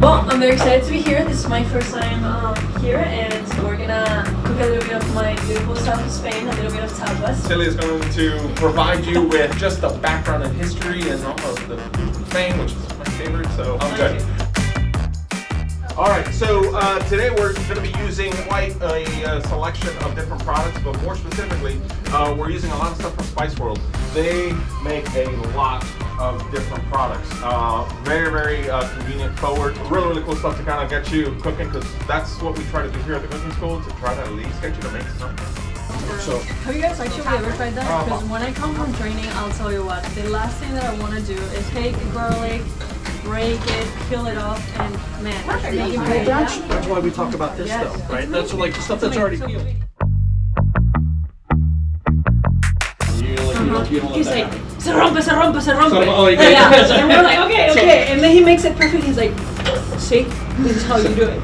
Well, I'm very excited to be here. This is my first time here, and we're gonna cook a little bit of my beautiful south of Spain, a little bit of tapas. Celia is going to provide you with just the background and history and all of the Spain, which is my favorite, so I'm good. All right, so today we're going to be using quite a selection of different products, but more specifically, we're using a lot of stuff from Spice World. They make a lot of different products. Very, very convenient, forward, really cool stuff to kind of get you cooking, because that's what we try to do here at the cooking school, to try to at least get you to make something. So, have you guys actually ever tried that? Because when I come from training, I'll tell you what, the last thing that I want to do is take garlic, break it, peel it off, and man, That's why we talk about this stuff, right? That's like the stuff that's already peeled. He's like, se rompe. Oh, yeah. And we're like, okay. And then he makes it perfect. He's like, see, this is how you do it.